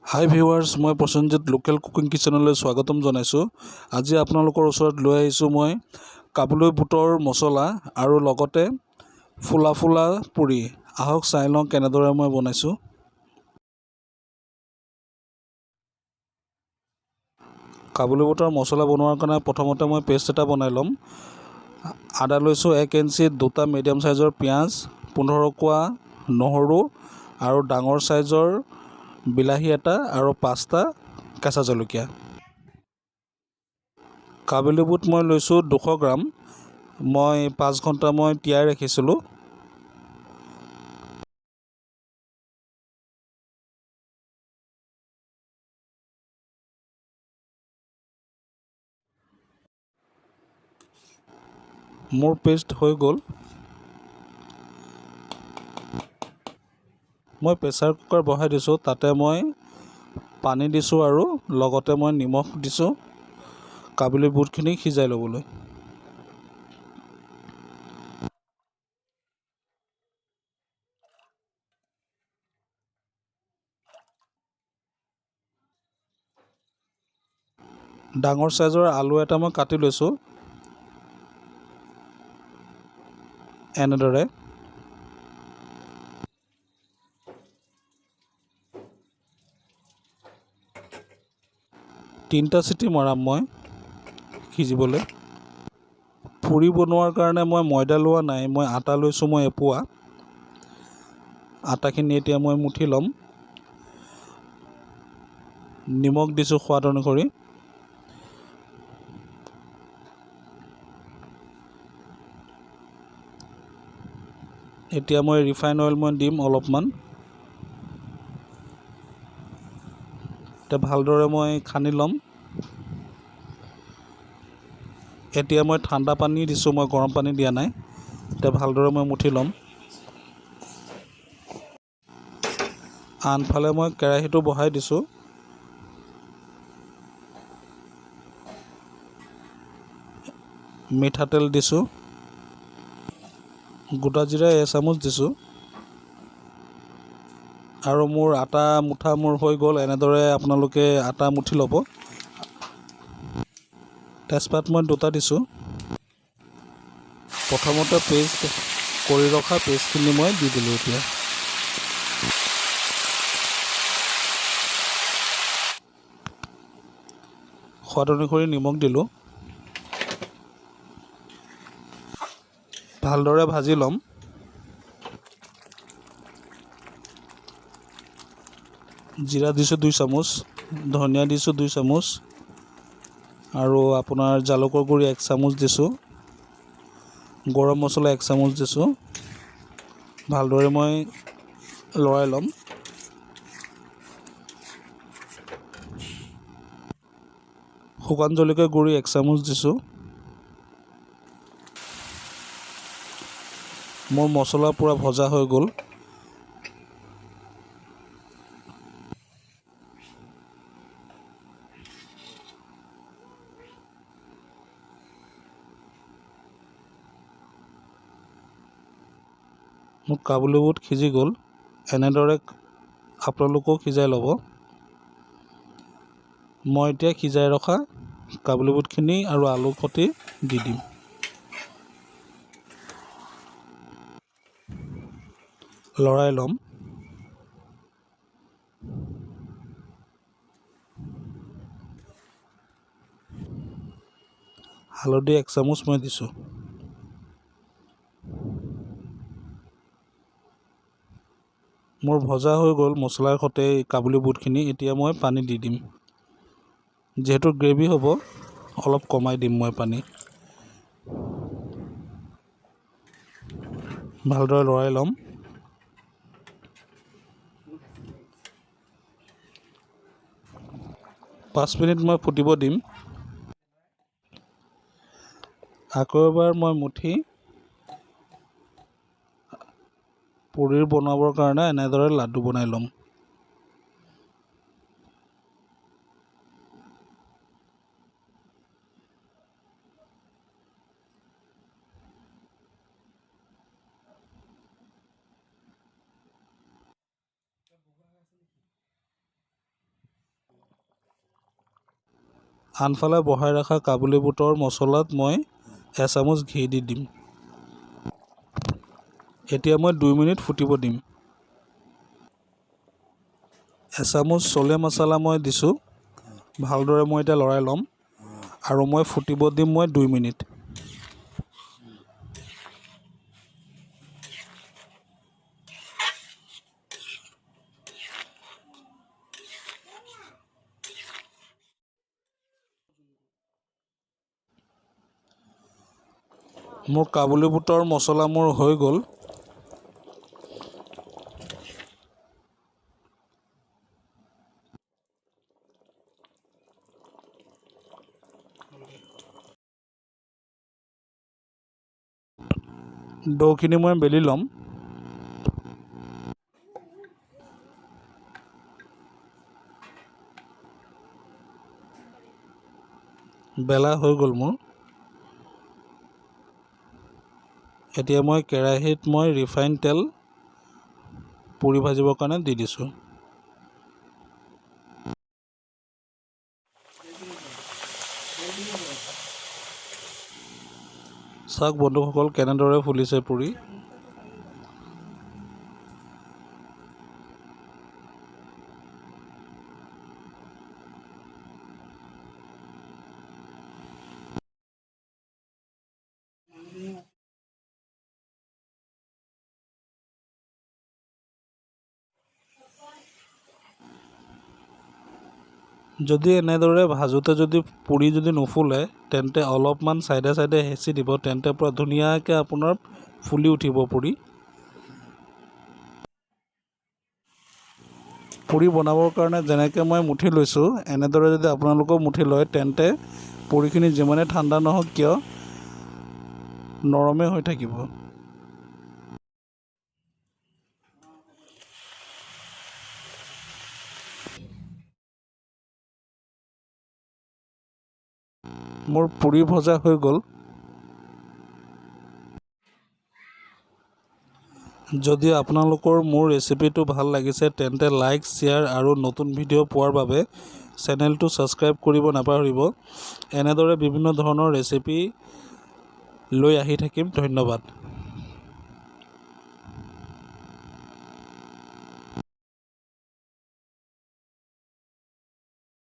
হাই viewers, মই Prosenjit local cooking কিচেনলৈ স্বাগতম জনাইছোঁ। আজি আপোনালোকৰ ওচৰত লৈ আহিছোঁ মই কাবুলী বুটৰ মছলা আৰু লগতে ফুলা ফুলা পুৰি। আহক চাই লওঁ কেনেদৰে মই বনাইছোঁ। কাবুলী বুটৰ মছলা বনোৱাৰ কাৰণে প্ৰথমতে মই পেষ্ট এটা বনাই ল'ম। আদা লৈছোঁ 1 ইঞ্চি, 2টা মিডিয়াম চাইজৰ পিঁয়াজ, 15 কোৱা নহৰু আৰু ডাঙৰ চাইজৰ বিলাহী এটা আৰু 5টা কেঁচা জলকীয়া। কাবুলী বুট মই লৈছোঁ 200 গ্ৰাম। মই 5 ঘণ্টা তিয়াই ৰাখিছিলোঁ। মোৰ পেষ্ট হৈ গ'ল। মই প্ৰেছাৰ কুকাৰ বহাই দিছোঁ। তাতে মই পানী দিছোঁ আৰু লগতে মই নিমখ দিছোঁ কাবুলী বুটখিনি সিজাই ল'বলৈ। ডাঙৰ চাইজৰ আলু এটা মই কাটি লৈছোঁ এনেদৰে। তিনিটা চিটি মৰাম মই সিজিবলৈ। পুৰি বনোৱাৰ কাৰণে মই ময়দা লোৱা নাই, মই আটা লৈছোঁ মই এপোৱা। আটাখিনি এতিয়া মই মুঠি ল'ম। নিমখ দিছোঁ সোৱাদ অনুসৰি। এতিয়া মই ৰিফাইন অইল দিম অলপমান। এতিয়া ভালদৰে মই সানি ল'ম। এতিয়া মই ঠাণ্ডা পানী দিছোঁ, মই গৰম পানী দিয়া নাই। এতিয়া ভালদৰে মই মুঠি ল'ম। আনফালে মই কেৰাহীটো বহাই দিছোঁ। মিঠাতেল দিছোঁ, গোটা জিৰা এচামুচ দিছোঁ আৰু মোৰ আটা মুঠা হৈ গ'ল। এনেদৰে আপোনালোকে আটা মুঠি ল'ব। তেজপাত মই 2টা দিছোঁ। প্ৰথমতে পেষ্ট কৰি ৰখা পেষ্টখিনি মই দি দিলোঁ। এতিয়া সোৱাদ অনুসৰি নিমখ দিলোঁ। ভালদৰে ভাজি ল'ম। জিৰা দিছোঁ 2 চামুচ, ধনিয়া দিছোঁ 2 চামুচ আৰু আপোনাৰ জালুকৰ গুড়ি 1 চামুচ দিছোঁ, গৰম মছলা 1 চামুচ দিছোঁ। ভালদৰে মই লৰাই ল'ম। শুকান জলকীয়া গুড়ি 1 চামুচ দিছোঁ। মোৰ মছলা পূৰা ভজা হৈ গ'ল। মোৰ কাবুলী বুট সিজি গ'ল। এনেদৰে আপোনালোকেও সিজাই ল'ব। মই এতিয়া সিজাই ৰখা কাবুলী বুটখিনি আৰু আলু সৈতে দি দিম। লৰাই ল'ম। হালধি 1 চামুচ মই দিছোঁ। মোৰ ভজা হৈ গ'ল মছলাৰ সৈতে কাবুলী বুটখিনি। এতিয়া মই পানী দি দিম। যিহেতু গ্ৰেভি হ'ব, অলপ কমাই দিম মই পানী। ভালদৰে লৰাই ল'ম। পাঁচ মিনিট মই ফুটিব দিম। আকৌ এবাৰ মই মুঠি পুৰি বনাবৰ কাৰণে এনেদৰে লাডু বনাই ল'ম। আনফালে বহাই ৰখা কাবুলী বুটৰ মছলাত মই এচামুচ ঘি দি দিম। এতিয়া মই 2 মিনিট ফুটিব দিম। এচামুচ চলে মছলা মই দিছোঁ। ভালদৰে মই এতিয়া লৰাই ল'ম আৰু মই ফুটিব দিম মই 2 মিনিট। মোৰ কাবুলী বুটৰ মছলা মোৰ হৈ গ'ল। ডৌখিনি মই বেলি ল'ম। বেলা হৈ গ'ল মোৰ। এতিয়া মই কেৰাহীত মই ৰিফাইন তেল পুৰি ভাজিবৰ কাৰণে দি দিছোঁ। চাওক বন্ধুসকল কেনেদৰে ফুলিছে পুৰি। যদি এনেদৰে ভাজোতে যদি পুৰি যদি নুফুলে তেন্তে অলপমান চাইডে চাইডে হেঁচি দিব, তেন্তে পূৰা ধুনীয়াকৈ আপোনাৰ ফুলি উঠিব পুৰি। পুৰি বনাবৰ কাৰণে যেনেকৈ মই মুঠি লৈছোঁ এনেদৰে যদি আপোনালোকেও মুঠি লয় তেন্তে পুৰিখিনি যিমানে ঠাণ্ডা নহওক কিয় নৰমেই হৈ থাকিব। মোৰ পুৰি ভজা হৈ গ'ল। যদি আপোনালোকৰ মোৰ ৰেচিপিটো ভাল লাগিছে তেন্তে লাইক, শ্বেয়াৰ আৰু নতুন ভিডিঅ' পোৱাৰ বাবে চেনেলটো ছাবস্ক্ৰাইব কৰিব নাপাহৰিব। এনেদৰে বিভিন্ন ধৰণৰ ৰেচিপি লৈ আহি থাকিম। ধন্যবাদ।